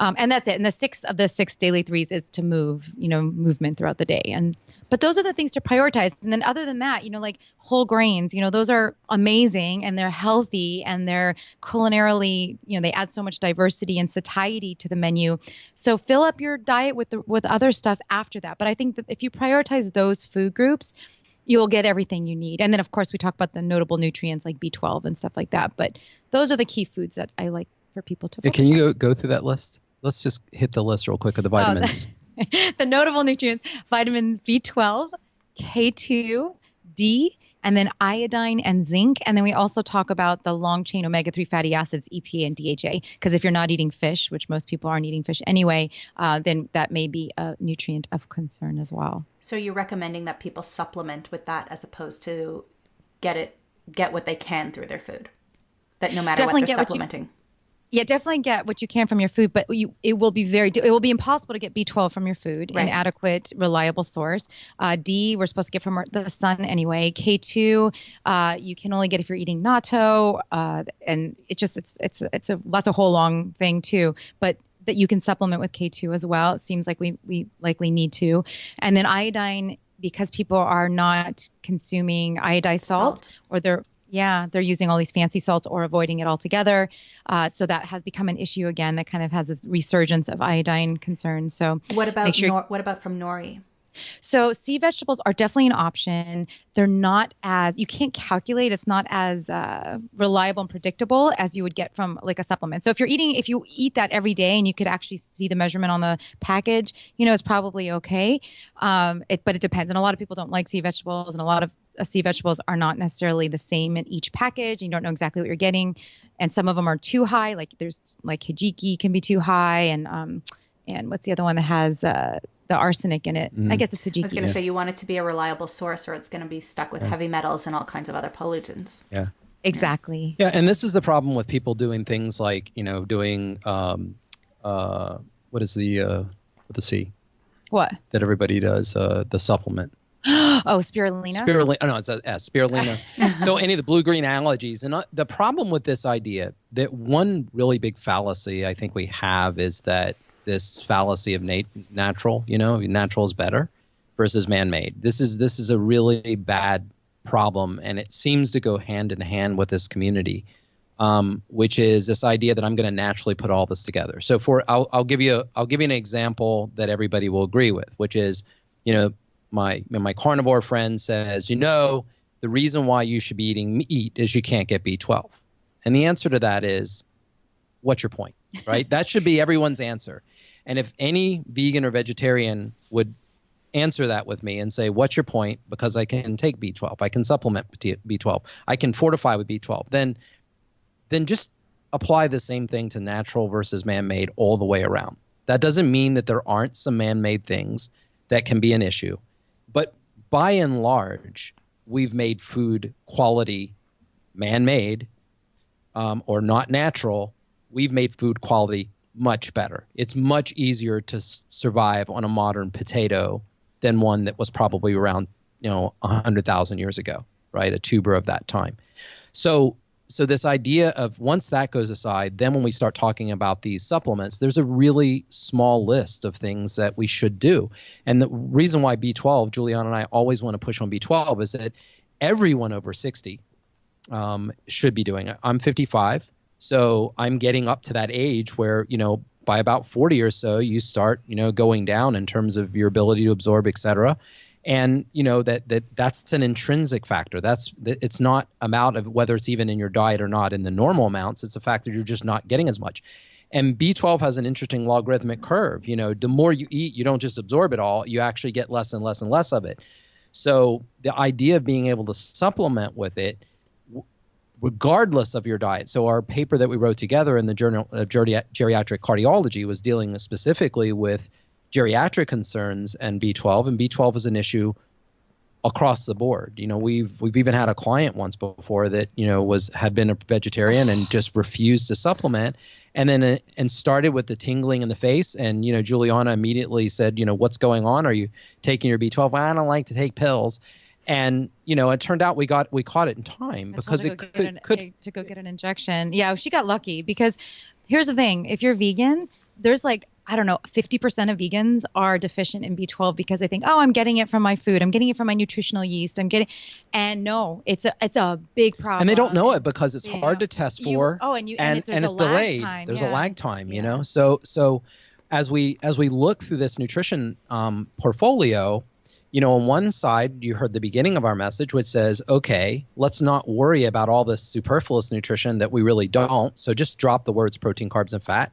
And that's it. And the 6 of the 6 daily threes is to movement throughout the day. But those are the things to prioritize. And then other than that, like whole grains, those are amazing and they're healthy and they're culinarily, they add so much diversity and satiety to the menu. So fill up your diet with other stuff after that. But I think that if you prioritize those food groups, you'll get everything you need. And then, of course, we talk about the notable nutrients like B12 and stuff like that. But those are the key foods that I like for people to focus Can you on. go through that list? Let's just hit the list real quick of the vitamins. The notable nutrients, vitamins B12, K2, D, and then iodine and zinc. And then we also talk about the long-chain omega-3 fatty acids, EPA and DHA, because if you're not eating fish, which most people aren't eating fish anyway, then that may be a nutrient of concern as well. So you're recommending that people supplement with that as opposed to get what they can through their food? That no matter Definitely what they're supplementing? Definitely get what you can from your food, but it will be impossible to get B12 from your food, right. An adequate, reliable source. D, we're supposed to get from the sun anyway. K2, you can only get if you're eating natto, and that's a whole long thing too. But that you can supplement with K2 as well. It seems like we likely need to. And then iodine, because people are not consuming iodized salt. Or they're using all these fancy salts or avoiding it altogether. So that has become an issue again that kind of has a resurgence of iodine concerns. So what about from nori? So sea vegetables are definitely an option. They're not as, you can't calculate, it's not as reliable and predictable as you would get from like a supplement. So if you eat that every day and you could actually see the measurement on the package, it's probably okay. But it depends. And a lot of people don't like sea vegetables, and a lot of sea vegetables are not necessarily the same in each package. You don't know exactly what you're getting. And some of them are too high. Like there's like hijiki can be too high. And what's the other one that has the arsenic in it? I guess it's hijiki. I was going to say, you want it to be a reliable source, or it's going to be stuck with heavy metals and all kinds of other pollutants. Yeah. Exactly. Yeah. And this is the problem with people doing things like, doing, what is the C? What? That everybody does, the supplement. Oh, spirulina? No, it's a S, spirulina. So any of the blue-green algaes. And the problem with this idea, that one really big fallacy I think we have is that this fallacy of natural, natural is better versus man-made. This is a really bad problem, and it seems to go hand in hand with this community, which is this idea that I'm going to naturally put all this together. So I'll give you an example that everybody will agree with, which is, my carnivore friend says, the reason why you should be eating meat is you can't get B12. And the answer to that is, what's your point, right? That should be everyone's answer. And if any vegan or vegetarian would answer that with me and say, what's your point? Because I can take B12, I can supplement B12, I can fortify with B12, then just apply the same thing to natural versus man-made all the way around. That doesn't mean that there aren't some man-made things that can be an issue. But by and large, we've made food quality man-made or not natural. We've made food quality much better. It's much easier to survive on a modern potato than one that was probably around, 100,000 years ago, right? A tuber of that time. So this idea of once that goes aside, then when we start talking about these supplements, there's a really small list of things that we should do. And the reason why B12, Julieanna and I always want to push on B12 is that everyone over 60 should be doing it. I'm 55, so I'm getting up to that age where, by about 40 or so, you start, going down in terms of your ability to absorb, et cetera. And that's an intrinsic factor. It's not amount of whether it's even in your diet or not in the normal amounts. It's a fact that you're just not getting as much. And B12 has an interesting logarithmic curve. The more you eat, you don't just absorb it all. You actually get less and less and less of it. So the idea of being able to supplement with it, regardless of your diet. So our paper that we wrote together in the Journal of Geriatric Cardiology was dealing specifically with geriatric concerns and B12 is an issue across the board. We've even had a client once before that had been a vegetarian and just refused to supplement, and started with the tingling in the face. And Julieanna immediately said, what's going on? Are you taking your B12? Well, I don't like to take pills. And it turned out we caught it in time because it could to go get an injection. Yeah, she got lucky because here's the thing: if you're vegan, there's 50% of vegans are deficient in B12 because they think, oh, I'm getting it from my food. I'm getting it from my nutritional yeast. And no, it's a big problem. And they don't know it because it's hard to test for. And it's delayed. Time. There's a lag time, So as we look through this nutrition portfolio, on one side, you heard the beginning of our message, which says, okay, let's not worry about all this superfluous nutrition that we really don't. So just drop the words protein, carbs, and fat.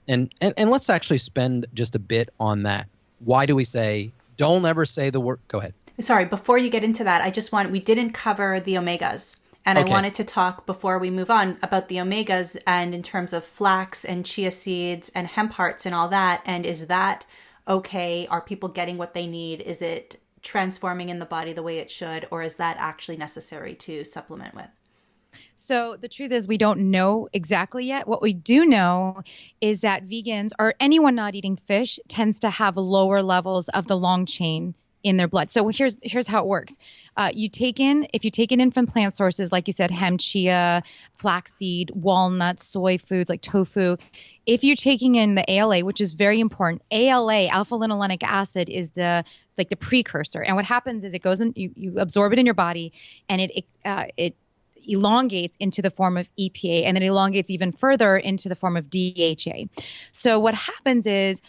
And let's actually spend just a bit on that. Why do we say, don't ever say the word? Go ahead. Sorry, before you get into that, we didn't cover the omegas. And okay. I wanted to talk before we move on about the omegas and in terms of flax and chia seeds and hemp hearts and all that. And is that okay? Are people getting what they need? Is it transforming in the body the way it should? Or is that actually necessary to supplement with? So the truth is we don't know exactly yet. What we do know is that vegans or anyone not eating fish tends to have lower levels of the long chain in their blood. So here's how it works. If you take it in from plant sources, like you said, hemp, chia, flaxseed, walnuts, soy foods like tofu. If you're taking in the ALA, which is very important, ALA, alpha linolenic acid, is the precursor. And what happens is it goes in, you absorb it in your body, and it elongates into the form of EPA, and then elongates even further into the form of DHA. So what happens is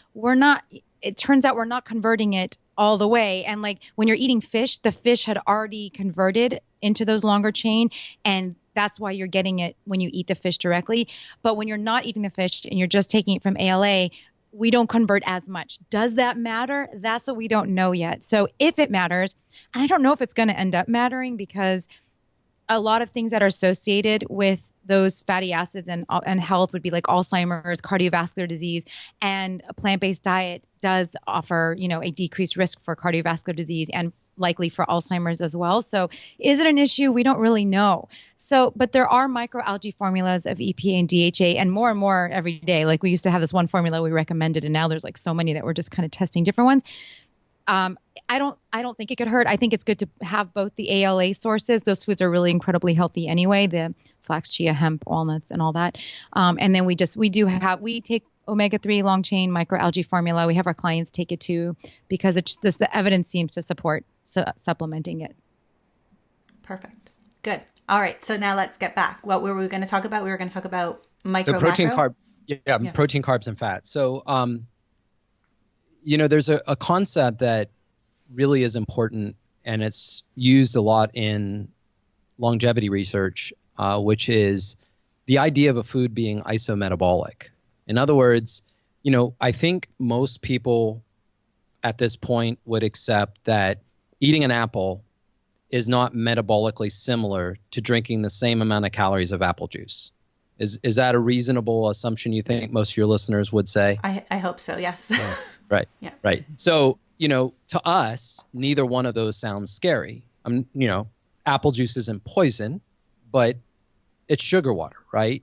it turns out we're not converting it all the way. And like when you're eating fish, the fish had already converted into those longer chain. And that's why you're getting it when you eat the fish directly. But when you're not eating the fish and you're just taking it from ALA, we don't convert as much. Does that matter? That's what we don't know yet. So if it matters, and I don't know if it's going to end up mattering, because a lot of things that are associated with those fatty acids and health would be like Alzheimer's, cardiovascular disease, and a plant-based diet does offer, a decreased risk for cardiovascular disease and likely for Alzheimer's as well. So is it an issue? We don't really know. So, but there are microalgae formulas of EPA and DHA and more every day. Like we used to have this one formula we recommended, and now there's like so many that we're just kind of testing different ones. I don't think it could hurt. I think it's good to have both the ALA sources. Those foods are really incredibly healthy anyway, the flax, chia, hemp, walnuts, and all that. And then we take omega-3 long chain microalgae formula. We have our clients take it too, because the evidence seems to support supplementing it. Perfect. Good. All right. So now let's get back. What were we going to talk about? We were going to talk about protein, macro. Protein, carbs, and fat. So, there's a concept that really is important, and it's used a lot in longevity research, which is the idea of a food being isometabolic. In other words, I think most people at this point would accept that eating an apple is not metabolically similar to drinking the same amount of calories of apple juice. Is that a reasonable assumption you think most of your listeners would say? I hope so, yes. Right. Yeah. Right. So, to us, neither one of those sounds scary. Apple juice isn't poison, but it's sugar water, right?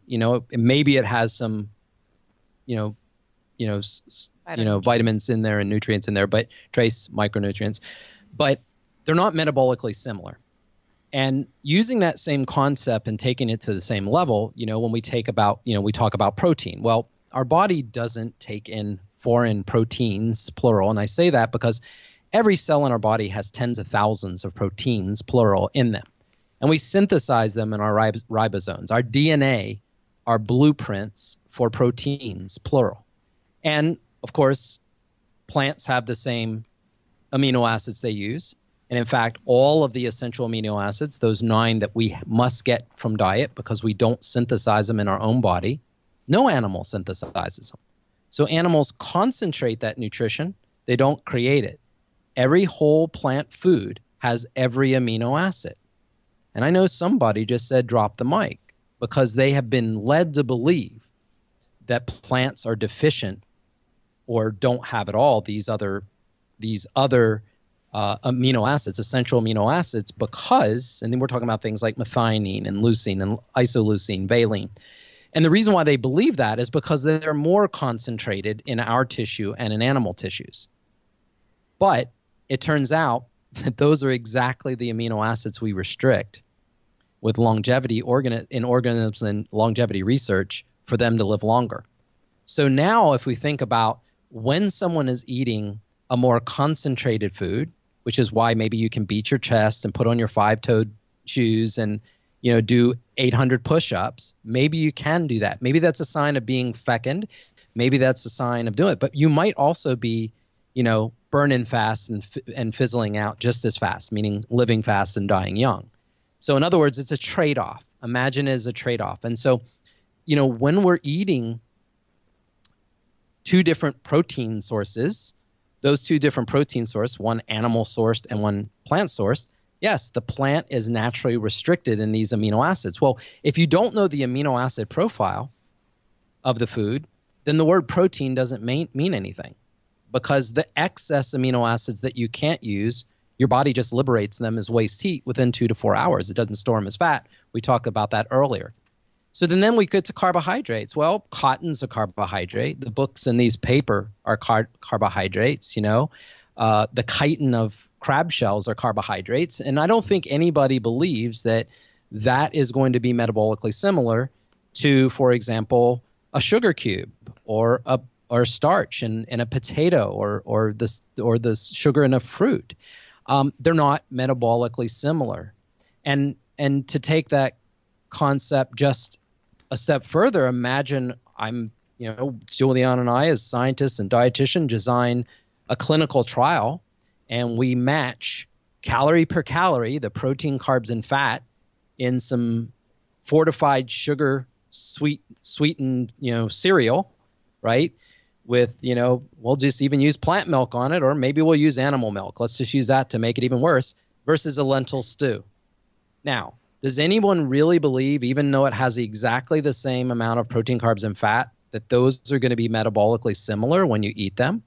Maybe it has some, vitamins in there and nutrients in there, but trace micronutrients, but they're not metabolically similar. And using that same concept and taking it to the same level, when we talk about protein. Well, our body doesn't take in foreign proteins, plural. And I say that because every cell in our body has tens of thousands of proteins, plural, in them. And we synthesize them in our ribosomes. Our DNA are blueprints for proteins, plural. And of course, plants have the same amino acids they use. And in fact, all of the essential amino acids, those 9 that we must get from diet because we don't synthesize them in our own body, no animal synthesizes them. So animals concentrate that nutrition. They don't create it. Every whole plant food has every amino acid. And I know somebody just said drop the mic because they have been led to believe that plants are deficient or don't have at all these other amino acids, essential amino acids, because, and then we're talking about things like methionine and leucine and isoleucine, valine. And the reason why they believe that is because they're more concentrated in our tissue and in animal tissues. But it turns out that those are exactly the amino acids we restrict with longevity in organisms and longevity research for them to live longer. So now if we think about when someone is eating a more concentrated food, which is why maybe you can beat your chest and put on your 5-toed shoes and do 800 push-ups. Maybe you can do that. Maybe that's a sign of being fecund. Maybe that's a sign of doing it. But you might also be, burning fast and fizzling out just as fast, meaning living fast and dying young. So in other words, it's a trade-off. Imagine it as a trade-off. And so, when we're eating 2 different protein sources, those 2 different protein sources, one animal sourced and one plant sourced, yes, the plant is naturally restricted in these amino acids. Well, if you don't know the amino acid profile of the food, then the word protein doesn't mean anything, because the excess amino acids that you can't use, your body just liberates them as waste heat within 2 to 4 hours. It doesn't store them as fat. We talked about that earlier. So then we get to carbohydrates. Well, cotton's a carbohydrate. The books in these paper are carbohydrates, the chitin of crab shells are carbohydrates. And I don't think anybody believes that is going to be metabolically similar to, for example, a sugar cube or starch in a potato or the sugar in a fruit. They're not metabolically similar. And to take that concept just a step further, imagine Julieanna and I, as scientists and dietitians, design a clinical trial and we match calorie per calorie, the protein, carbs, and fat in some fortified sugar sweetened, cereal, right? With, we'll just even use plant milk on it, or maybe we'll use animal milk. Let's just use that to make it even worse, versus a lentil stew. Now, does anyone really believe, even though it has exactly the same amount of protein, carbs, and fat, that those are going to be metabolically similar when you eat them?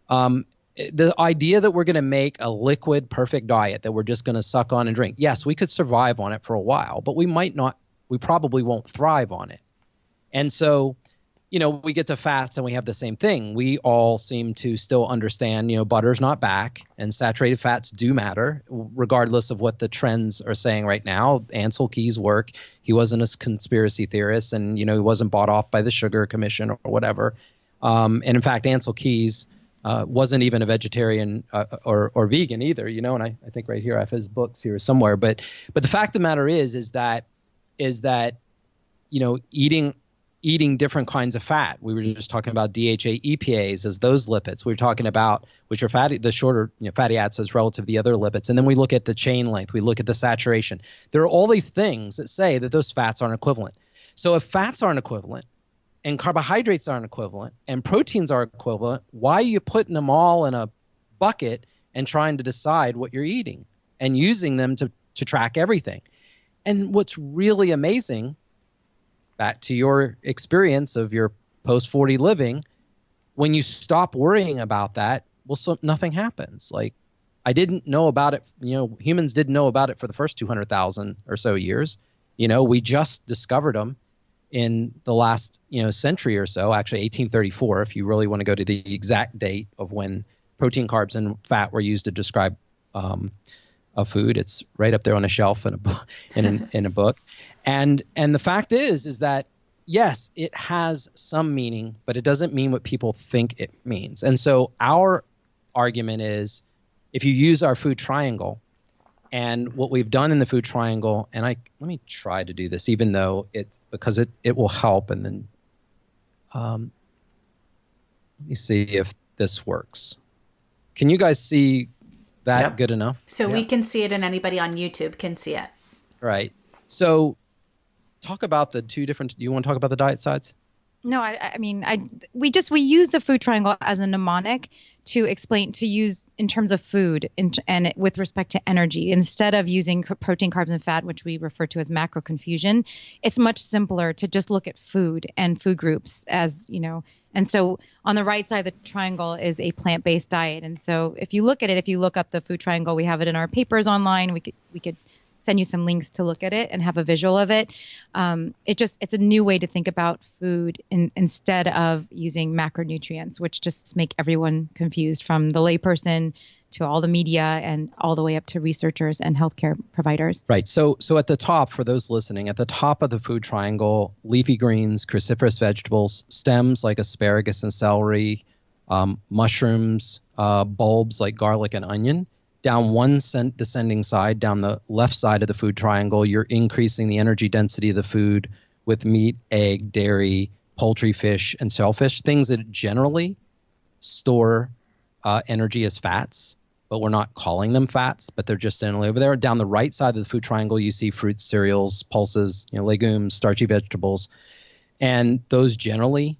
The idea that we're going to make a liquid perfect diet that we're just going to suck on and drink. Yes, we could survive on it for a while, but we probably won't thrive on it. And so, we get to fats and we have the same thing. We all seem to still understand, butter's not back and saturated fats do matter, regardless of what the trends are saying right now. Ansel Keys' work, he wasn't a conspiracy theorist and, he wasn't bought off by the Sugar Commission or whatever. And in fact, Ansel Keys wasn't even a vegetarian or vegan either, and I think right here I have his books here somewhere. But the fact of the matter is that eating different kinds of fat. We were just talking about DHA EPAs as those lipids. We were talking about which are fatty, the shorter fatty acids relative to the other lipids. And then we look at the chain length. We look at the saturation. There are all these things that say that those fats aren't equivalent. So if fats aren't equivalent and carbohydrates aren't equivalent and proteins are equivalent, why are you putting them all in a bucket and trying to decide what you're eating and using them to track everything? And what's really amazing, back to your experience of your post-40 living, when you stop worrying about that, nothing happens. Like, I didn't know about it. Humans didn't know about it for the first 200,000 or so years. We just discovered them in the last, century or so, actually 1834, if you really want to go to the exact date of when protein, carbs, and fat were used to describe a food. It's right up there on a shelf in a book, in a book. And the fact is that, yes, it has some meaning, but it doesn't mean what people think it means. And so our argument is, if you use our food triangle, and what we've done in the food triangle, and let me try to do this, even though because it will help. And then let me see if this works. Can you guys see that good enough? So we can see it, and anybody on YouTube can see it. Right. So talk about the two different. You want to talk about the diet sides? No, we use the food triangle as a mnemonic to use in terms of food and with respect to energy, instead of using protein, carbs, and fat, which we refer to as macro confusion. It's much simpler to just look at food and food groups as, and so on the right side of the triangle is a plant-based diet. And so if you look at it, if you look up the food triangle, we have it in our papers online. We could send you some links to look at it and have a visual of it. It's a new way to think about food instead of using macronutrients, which just make everyone confused, from the layperson to all the media and all the way up to researchers and healthcare providers. Right. So at the top, for those listening, at the top of the food triangle, leafy greens, cruciferous vegetables, stems like asparagus and celery, mushrooms, bulbs like garlic and onion. Down one descending side, down the left side of the food triangle, you're increasing the energy density of the food with meat, egg, dairy, poultry, fish, and shellfish, things that generally store energy as fats, but we're not calling them fats, but they're just generally over there. Down the right side of the food triangle, you see fruits, cereals, pulses, legumes, starchy vegetables, and those generally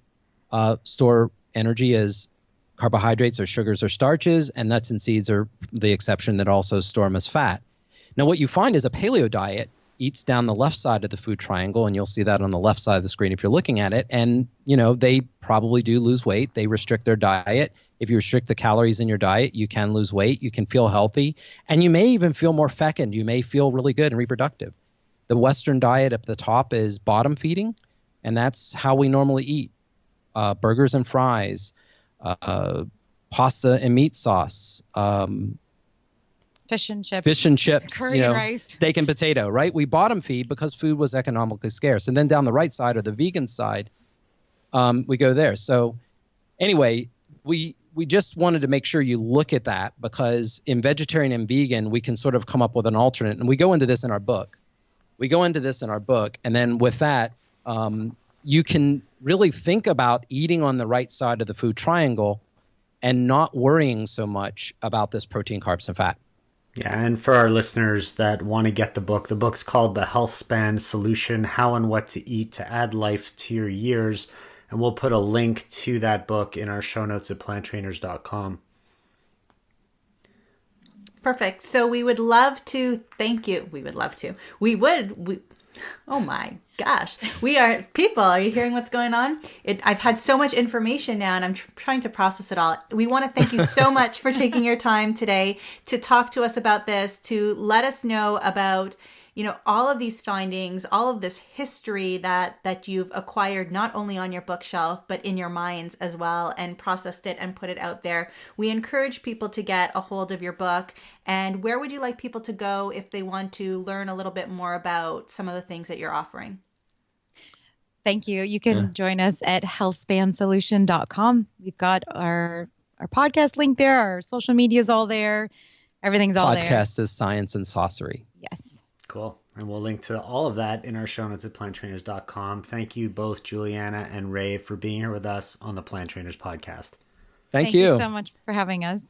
store energy as carbohydrates or sugars or starches, and nuts and seeds are the exception that also store them as fat. Now, what you find is a paleo diet eats down the left side of the food triangle, and you'll see that on the left side of the screen if you're looking at it. And, they probably do lose weight. They restrict their diet. If you restrict the calories in your diet, you can lose weight. You can feel healthy, and you may even feel more fecund. You may feel really good and reproductive. The Western diet at the top is bottom feeding, and that's how we normally eat. Burgers and fries, pasta and meat sauce, fish and chips, curry and rice, steak and potato, right? We bottom feed because food was economically scarce. And then down the right side, or the vegan side, we go there. So anyway, we just wanted to make sure you look at that, because in vegetarian and vegan, we can sort of come up with an alternate. And we go into this in our book. And then with that, you can really think about eating on the right side of the food triangle and not worrying so much about this protein, carbs, and fat. Yeah, and for our listeners that want to get the book's called The Healthspan Solution, How and What to Eat to Add Life to Your Years. And we'll put a link to that book in our show notes at planttrainers.com. Perfect. So we would love to thank you. We would love to. Oh my gosh. Are you hearing what's going on? I've had so much information now and I'm trying to process it all. We want to thank you so much for taking your time today to talk to us about this, to let us know about, all of these findings, all of this history that you've acquired, not only on your bookshelf, but in your minds as well, and processed it and put it out there. We encourage people to get a hold of your book. And where would you like people to go if they want to learn a little bit more about some of the things that you're offering? Thank you. You can join us at healthspansolution.com. We've got our podcast link there. Our social media is all there. Everything's all there. Podcast is Science and Saucery. Yes. Cool. And we'll link to all of that in our show notes at planttrainers.com. Thank you both, Julieanna and Ray, for being here with us on the Plant Trainers podcast. Thank you so much for having us.